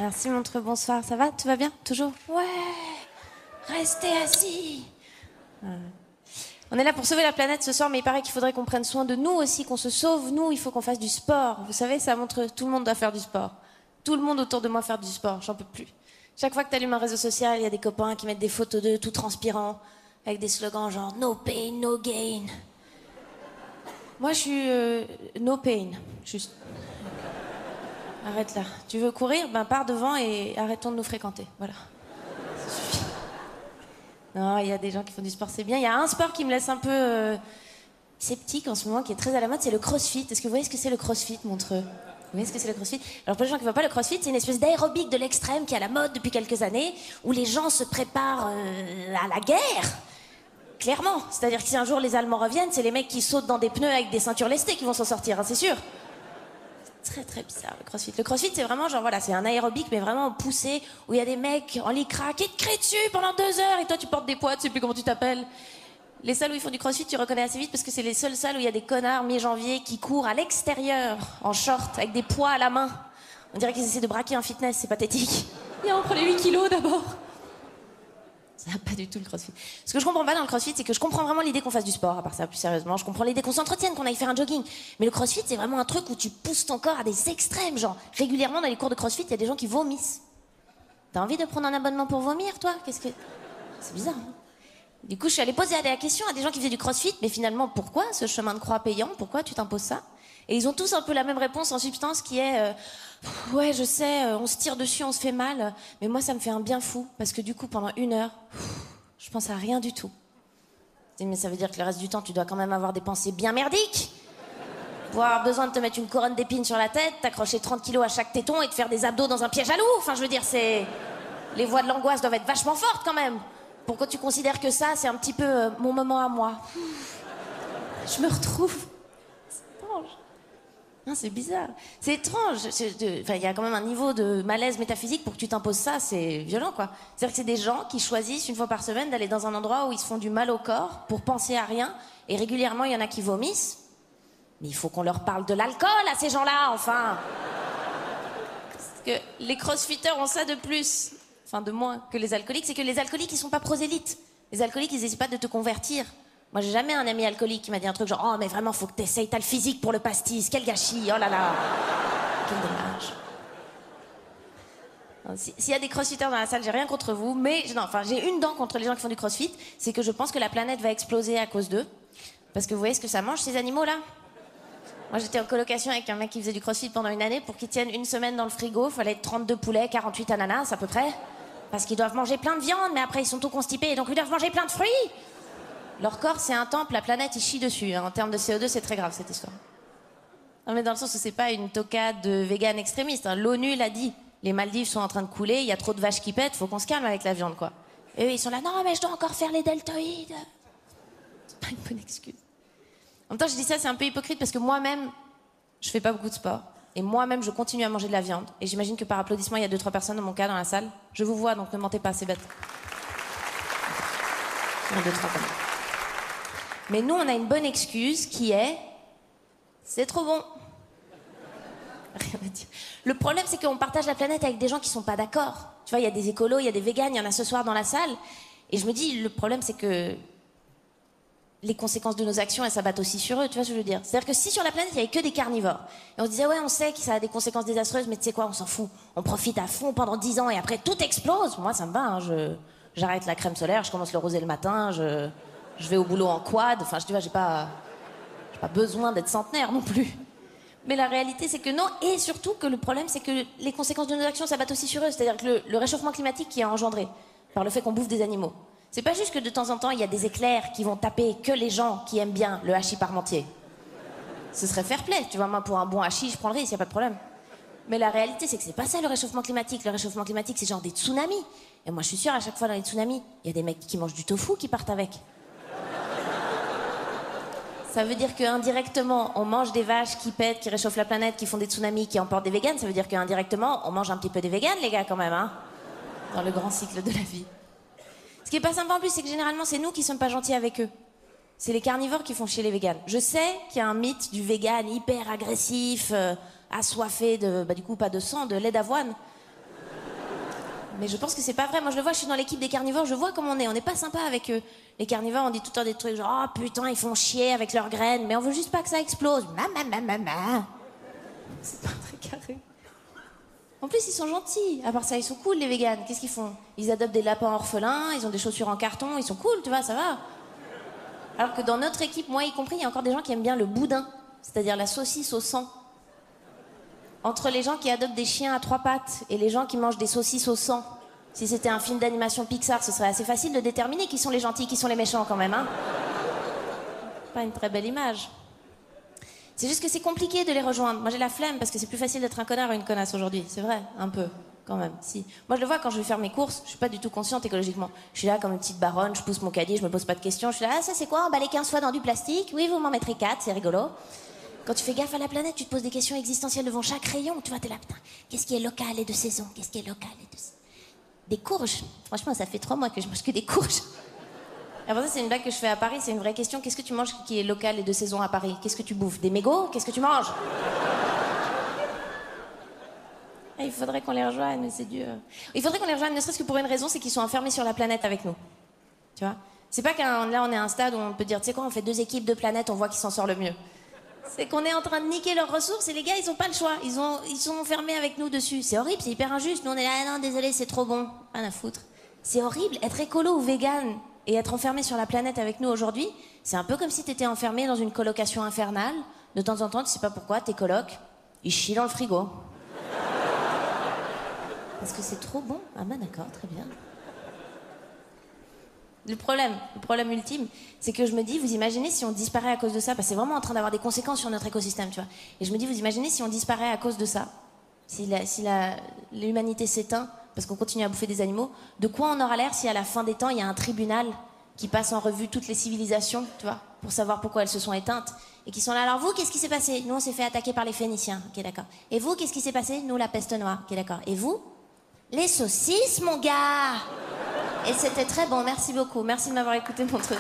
Merci Montreux, bonsoir. Ça va? Tout va bien? Toujours? Ouais. Restez assis. On est là pour sauver la planète ce soir, mais il paraît qu'il faudrait qu'on prenne soin de nous aussi, qu'on se sauve. Nous, il faut qu'on fasse du sport. Vous savez, ça montre tout le monde doit faire du sport. Tout le monde autour de moi faire du sport, j'en peux plus. Chaque fois que tu allumes un réseau social, il y a des copains qui mettent des photos d'eux tout transpirants, avec des slogans genre no pain, no gain. Moi, je suis no pain, juste. Arrête là. Tu veux courir? Ben pars devant et arrêtons de nous fréquenter. Voilà. Ça suffit. Non, il y a des gens qui font du sport, c'est bien. Il y a un sport qui me laisse un peu sceptique en ce moment, qui est très à la mode, c'est le crossfit. Est-ce que vous voyez ce que c'est le crossfit, Montreux? Vous voyez ce que c'est le crossfit? Alors pour les gens qui ne voient pas, le crossfit, c'est une espèce d'aérobic de l'extrême qui est à la mode depuis quelques années, où les gens se préparent à la guerre. Clairement. C'est-à-dire que si un jour les Allemands reviennent, c'est les mecs qui sautent dans des pneus avec des ceintures lestées qui vont s'en sortir, hein, c'est sûr. Très très bizarre le crossfit. Le crossfit c'est vraiment genre voilà, c'est un aérobic mais vraiment poussé où il y a des mecs en lycra qui te crient dessus pendant 2 heures et toi tu portes des poids, tu sais plus comment tu t'appelles. Les salles où ils font du crossfit tu reconnais assez vite parce que c'est les seules salles où il y a des connards mi-janvier qui courent à l'extérieur en short avec des poids à la main. On dirait qu'ils essaient de braquer un fitness, c'est pathétique. Et on prend les 8 kilos d'abord. Ça va pas du tout le crossfit. Ce que je comprends pas dans le crossfit, c'est que je comprends vraiment l'idée qu'on fasse du sport, à part ça, plus sérieusement. Je comprends l'idée qu'on s'entretienne, qu'on aille faire un jogging. Mais le crossfit, c'est vraiment un truc où tu pousses ton corps à des extrêmes. Genre, régulièrement, dans les cours de crossfit, il y a des gens qui vomissent. T'as envie de prendre un abonnement pour vomir, toi? Qu'est-ce que... C'est bizarre, hein? Du coup, je suis allée poser la question à des gens qui faisaient du crossfit, mais finalement, pourquoi ce chemin de croix payant? Pourquoi tu t'imposes ça? Et ils ont tous un peu la même réponse en substance qui est ouais, je sais, on se tire dessus, on se fait mal, mais moi, ça me fait un bien fou, parce que du coup, pendant 1 heure, je pense à rien du tout. Mais ça veut dire que le reste du temps, tu dois quand même avoir des pensées bien merdiques. Pour avoir besoin de te mettre une couronne d'épines sur la tête, t'accrocher 30 kilos à chaque téton et te faire des abdos dans un piège à loup. Enfin, je veux dire, c'est... Les voix de l'angoisse doivent être vachement fortes quand même. Pourquoi tu considères que ça, c'est un petit peu mon moment à moi? Je me retrouve... C'est étrange. Non, c'est bizarre. C'est étrange. Enfin, il y a quand même un niveau de malaise métaphysique pour que tu t'imposes ça, c'est violent, quoi. C'est-à-dire que c'est des gens qui choisissent 1 fois par semaine d'aller dans un endroit où ils se font du mal au corps pour penser à rien. Et régulièrement, il y en a qui vomissent. Mais il faut qu'on leur parle de l'alcool à ces gens-là, enfin. Parce que les crossfitters ont ça de plus, enfin de moins que les alcooliques, c'est que les alcooliques, ils sont pas prosélytes. Les alcooliques, ils n'hésitent pas de te convertir. Moi, j'ai jamais un ami alcoolique qui m'a dit un truc genre « Oh, mais vraiment, faut que t'essayes, t'as le physique pour le pastis, quel gâchis, oh là là !» Quel dommage. S'il y a des crossfitters dans la salle, j'ai rien contre vous, mais non, enfin, j'ai une dent contre les gens qui font du crossfit, c'est que je pense que la planète va exploser à cause d'eux. Parce que vous voyez ce que ça mange, ces animaux-là? Moi, j'étais en colocation avec un mec qui faisait du crossfit pendant 1 année. Pour qu'ils tiennent 1 semaine dans le frigo, il fallait 32 poulets, 48 ananas, à peu près. Parce qu'ils doivent manger plein de viande, mais après, ils sont tout constipés, et donc ils doivent manger plein de fruits. Leur corps, c'est un temple, la planète, ils chient dessus. Hein. En termes de CO2, c'est très grave, cette histoire. Non, mais dans le sens où c'est pas une tocade de vegan extrémiste. Hein. L'ONU l'a dit. Les Maldives sont en train de couler, il y a trop de vaches qui pètent, faut qu'on se calme avec la viande, quoi. Et eux, ils sont là, non, mais je dois encore faire les deltoïdes. C'est pas une bonne excuse. En même temps, je dis ça, c'est un peu hypocrite parce que moi-même, je fais pas beaucoup de sport. Et moi-même, je continue à manger de la viande. Et j'imagine que par applaudissement, il y a 2-3 personnes dans mon cas dans la salle. Je vous vois, donc ne mentez pas, c'est bête. Il y en a 2-3 quand même. Mais nous, on a une bonne excuse qui est... C'est trop bon. Rien à dire. Le problème, c'est qu'on partage la planète avec des gens qui sont pas d'accord. Tu vois, il y a des écolos, il y a des véganes, il y en a ce soir dans la salle. Et je me dis, le problème, c'est que les conséquences de nos actions, elles s'abattent aussi sur eux, tu vois ce que je veux dire? C'est-à-dire que si sur la planète, il y avait que des carnivores, et on se disait, ouais, on sait que ça a des conséquences désastreuses, mais tu sais quoi, on s'en fout. On profite à fond pendant 10 ans, et après, tout explose. Moi, ça me va, hein, j'arrête la crème solaire, je commence le rosé le matin, je vais au boulot en quad, enfin, tu vois, j'ai pas besoin d'être centenaire non plus. Mais la réalité, c'est que non, et surtout que le problème, c'est que les conséquences de nos actions s'abattent aussi sur eux. C'est-à-dire que le réchauffement climatique qui est engendré par le fait qu'on bouffe des animaux, c'est pas juste que de temps en temps, il y a des éclairs qui vont taper que les gens qui aiment bien le hachis parmentier. Ce serait fair play, tu vois, moi, pour un bon hachis, je prends le risque, y a pas de problème. Mais la réalité, c'est que c'est pas ça le réchauffement climatique. Le réchauffement climatique, c'est genre des tsunamis. Et moi, je suis sûre, à chaque fois dans les tsunamis, il y a des mecs qui mangent du tofu qui partent avec. Ça veut dire qu'indirectement, on mange des vaches qui pètent, qui réchauffent la planète, qui font des tsunamis, qui emportent des véganes. Ça veut dire qu'indirectement, on mange un petit peu des véganes, les gars, quand même, hein, dans le grand cycle de la vie. Ce qui est pas sympa en plus, c'est que généralement, c'est nous qui sommes pas gentils avec eux. C'est les carnivores qui font chier les véganes. Je sais qu'il y a un mythe du vegan hyper agressif, assoiffé de, du coup, pas de sang, de lait d'avoine. Mais je pense que c'est pas vrai. Moi, je le vois, je suis dans l'équipe des carnivores, je vois comment on est. On n'est pas sympa avec eux. Les carnivores, on dit tout le temps des trucs genre, oh putain, ils font chier avec leurs graines, mais on veut juste pas que ça explose. C'est pas très carré. En plus, ils sont gentils. À part ça, ils sont cool, les véganes. Qu'est-ce qu'ils font? Ils adoptent des lapins orphelins, ils ont des chaussures en carton, ils sont cool, tu vois, ça va. Alors que dans notre équipe, moi y compris, il y a encore des gens qui aiment bien le boudin, c'est-à-dire la saucisse au sang. Entre les gens qui adoptent des chiens à 3 pattes et les gens qui mangent des saucisses au sang, si c'était un film d'animation Pixar, ce serait assez facile de déterminer qui sont les gentils, qui sont les méchants quand même, hein. Pas une très belle image. C'est juste que c'est compliqué de les rejoindre. Moi j'ai la flemme parce que c'est plus facile d'être un connard ou une connasse aujourd'hui. C'est vrai, un peu, quand même. Si. Moi je le vois quand je vais faire mes courses, je suis pas du tout consciente écologiquement. Je suis là comme une petite baronne, je pousse mon caddie, je me pose pas de questions. Je suis là, ah ça c'est quoi, emballer 15 fois dans du plastique? Oui, vous m'en mettrez 4, c'est rigolo. Quand tu fais gaffe à la planète, tu te poses des questions existentielles devant chaque rayon. Tu vois, t'es là, putain, qu'est-ce qui est local et de saison? Qu'est-ce qui est local et de saison? Des courges. Franchement, ça fait 3 mois que je mange que des courges. Après ça, c'est une blague que je fais à Paris, c'est une vraie question. Qu'est-ce que tu manges qui est local et de saison à Paris? Qu'est-ce que tu bouffes? Des mégots? Qu'est-ce que tu manges? Ah, il faudrait qu'on les rejoigne, mais c'est dur. Il faudrait qu'on les rejoigne, ne serait-ce que pour une raison, c'est qu'ils sont enfermés sur la planète avec nous. Tu vois? C'est pas là, on est à un stade où on peut dire, tu sais quoi, on fait 2 équipes, 2 planètes, on voit qui s'en sort le mieux. C'est qu'on est en train de niquer leurs ressources et les gars, ils ont pas le choix. Ils sont enfermés avec nous dessus. C'est horrible, c'est hyper injuste. Nous, on est là, ah non, désolé, c'est trop bon. Rien à foutre. C'est horrible. Être écolo ou vegan et être enfermé sur la planète avec nous aujourd'hui, c'est un peu comme si t'étais enfermé dans une colocation infernale. De temps en temps, tu sais pas pourquoi, tes colocs, ils chient dans le frigo. Parce que c'est trop bon. Ah bah d'accord, très bien. Le problème ultime, c'est que je me dis, vous imaginez si on disparaît à cause de ça, parce que c'est vraiment en train d'avoir des conséquences sur notre écosystème, tu vois. Et je me dis, vous imaginez si on disparaît à cause de ça, si l'humanité s'éteint, parce qu'on continue à bouffer des animaux, de quoi on aura l'air si à la fin des temps, il y a un tribunal qui passe en revue toutes les civilisations, tu vois, pour savoir pourquoi elles se sont éteintes, et qui sont là, alors vous, qu'est-ce qui s'est passé? Nous, on s'est fait attaquer par les Phéniciens, ok, d'accord. Et vous, qu'est-ce qui s'est passé? Nous, la peste noire, ok, d'accord. Et vous? Les saucisses, mon gars! Et c'était très bon, merci beaucoup. Merci de m'avoir écouté, mon truc.